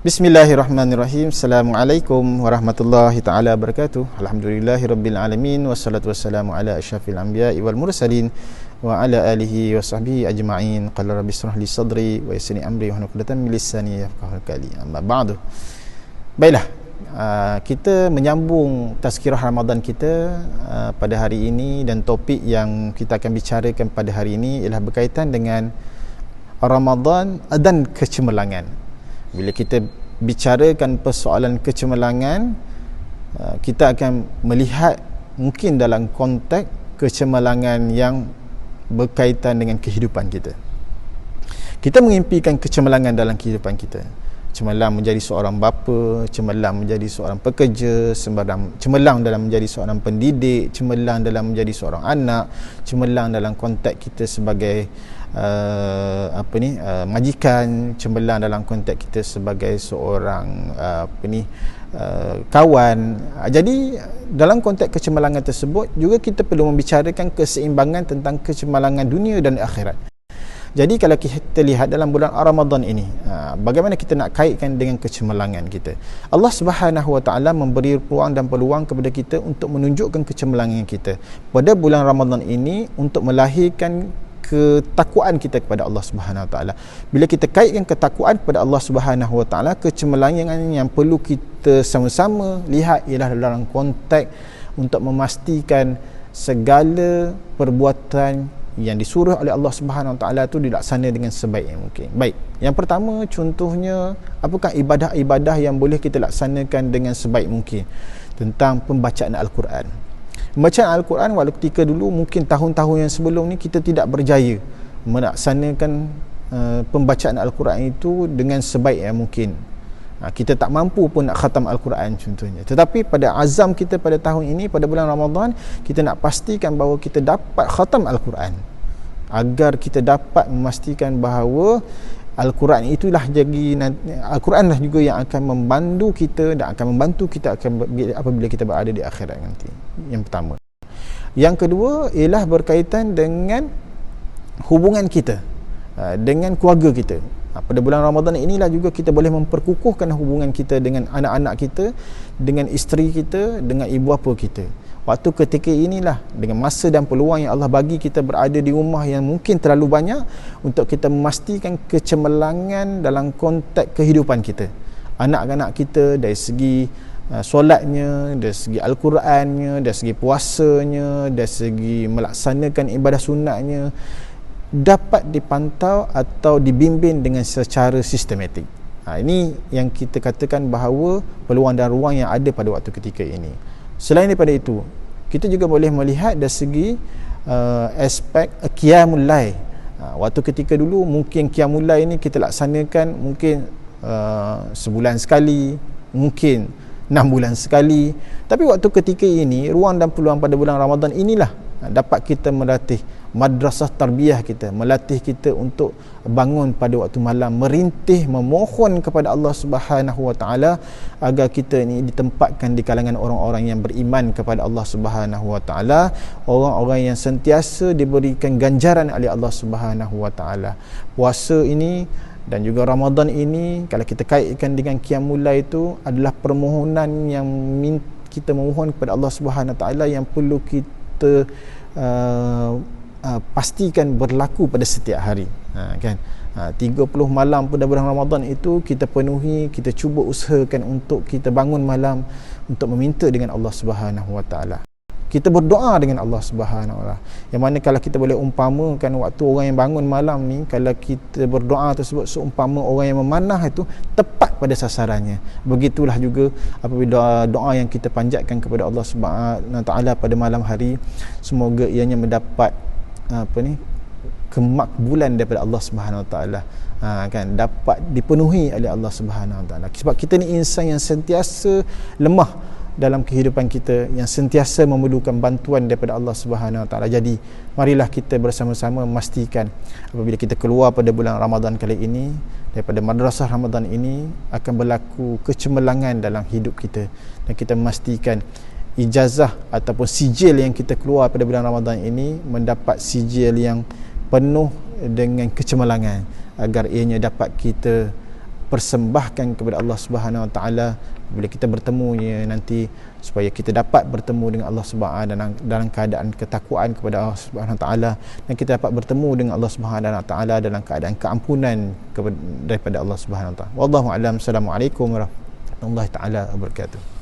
Bismillahirrahmanirrahim. Assalamualaikum warahmatullahi taala wabarakatuh. Alhamdulillahirabbil alamin wassalatu wassalamu ala asyrafil anbiya'i wal mursalin wa ala alihi wa sahbihi ajma'in. Qala rabbi shrah li sadri wa yassir li amri wahlul 'uqdatam min lisani yafqahu qawli. Amma ba'du. Baiklah, kita menyambung tazkirah Ramadan kita pada hari ini, dan topik yang kita akan bicarakan pada hari ini ialah berkaitan dengan Ramadan dan kecemerlangan. Bila kita bicarakan persoalan kecemerlangan, kita akan melihat mungkin dalam konteks kecemerlangan yang berkaitan dengan kehidupan kita. Kita mengimpikan kecemerlangan dalam kehidupan kita. Cemerlang menjadi seorang bapa, cemerlang menjadi seorang pekerja, cemerlang dalam menjadi seorang pendidik, cemerlang dalam menjadi seorang anak, cemerlang dalam konteks kita sebagai majikan, cemerlang dalam konteks kita sebagai seorang kawan. Jadi dalam konteks kecemerlangan tersebut juga kita perlu membicarakan keseimbangan tentang kecemerlangan dunia dan akhirat. Jadi kalau kita lihat dalam bulan Ramadan ini, bagaimana kita nak kaitkan dengan kecemerlangan kita? Allah Subhanahu Wa Taala memberi ruang dan peluang kepada kita untuk menunjukkan kecemerlangan kita pada bulan Ramadan ini untuk melahirkan ketakwaan kita kepada Allah Subhanahu Wa Taala. Bila kita kaitkan ketakwaan kepada Allah Subhanahu Wa Taala, kecemerlangan yang perlu kita sama-sama lihat ialah dalam konteks untuk memastikan segala perbuatan yang disuruh oleh Allah Subhanahu Wa Taala itu dilaksana dengan sebaik yang mungkin. Baik, yang pertama contohnya, apakah ibadah-ibadah yang boleh kita laksanakan dengan sebaik mungkin? Tentang pembacaan Al-Quran. Pembacaan Al-Quran, walau ketika dulu mungkin tahun-tahun yang sebelum ni kita tidak berjaya melaksanakan pembacaan Al-Quran itu dengan sebaik yang mungkin. Kita tak mampu pun nak khatam Al-Quran contohnya. Tetapi pada azam kita pada tahun ini, pada bulan Ramadan, kita nak pastikan bahawa kita dapat khatam Al-Quran, agar kita dapat memastikan bahawa Al-Quran itulah Al-Quran lah juga yang akan membantu kita dan akan membantu kita apabila kita berada di akhirat nanti. Yang pertama. Yang kedua ialah berkaitan dengan hubungan kita dengan keluarga kita. Pada bulan Ramadan inilah juga kita boleh memperkukuhkan hubungan kita dengan anak-anak kita, dengan isteri kita, dengan ibu bapa kita. Waktu ketika inilah, dengan masa dan peluang yang Allah bagi kita berada di rumah yang mungkin terlalu banyak, untuk kita memastikan kecemerlangan dalam konteks kehidupan kita. Anak-anak kita dari segi solatnya, dari segi Al-Qurannya, dari segi puasanya, dari segi melaksanakan ibadah sunatnya, dapat dipantau atau dibimbing dengan secara sistematik. Ini yang kita katakan bahawa peluang dan ruang yang ada pada waktu ketika ini. Selain daripada itu, kita juga boleh melihat dari segi aspek qiyamul lail. Waktu ketika dulu mungkin qiyamul lail ini kita laksanakan mungkin sebulan sekali, mungkin 6 bulan sekali. Tapi waktu ketika ini, ruang dan peluang pada bulan Ramadan inilah dapat kita melatih madrasah tarbiyah kita, melatih kita untuk bangun pada waktu malam, merintih, memohon kepada Allah Subhanahu Wa Taala agar kita ni ditempatkan di kalangan orang-orang yang beriman kepada Allah Subhanahu Wa Taala, orang-orang yang sentiasa diberikan ganjaran oleh Allah Subhanahu Wa Taala. Puasa ini dan juga Ramadan ini, kalau kita kaitkan dengan qiyamul lail, itu adalah permohonan yang kita memohon kepada Allah Subhanahu Wa Taala yang perlu kita pastikan berlaku pada setiap hari. 30 malam pada bulan Ramadan itu kita penuhi, kita cuba usahakan untuk kita bangun malam untuk meminta dengan Allah Subhanahu Wa Taala. Kita berdoa dengan Allah Subhanahu Wa Taala. Yang mana kalau kita boleh umpamakan waktu orang yang bangun malam ni, kalau kita berdoa tersebut seumpama orang yang memanah itu tepat pada sasarannya. Begitulah juga apabila doa yang kita panjatkan kepada Allah Subhanahu Wa Taala pada malam hari, semoga ianya mendapat kemakbulan daripada Allah Subhanahu Wa Taala, dapat dipenuhi oleh Allah Subhanahu Wa Taala. Sebab kita ni insan yang sentiasa lemah dalam kehidupan kita, yang sentiasa memerlukan bantuan daripada Allah Subhanahu Wa Taala. Jadi marilah kita bersama-sama memastikan apabila kita keluar pada bulan Ramadan kali ini, daripada madrasah Ramadan ini, akan berlaku kecemerlangan dalam hidup kita, dan kita memastikan ijazah ataupun sijil yang kita keluar pada bulan Ramadan ini mendapat sijil yang penuh dengan kecemerlangan, agar ianya dapat kita persembahkan kepada Allah Subhanahu Wa Taala bila kita bertemunya nanti, supaya kita dapat bertemu dengan Allah Subhanahu dalam keadaan ketakwaan kepada Allah Subhanahu Wa Taala, dan kita dapat bertemu dengan Allah Subhanahu Wa Taala dalam keadaan keampunan daripada Allah Subhanahu Wa Taala. Wallahu a'lam. Assalamualaikum warahmatullahi taala wabarakatuh.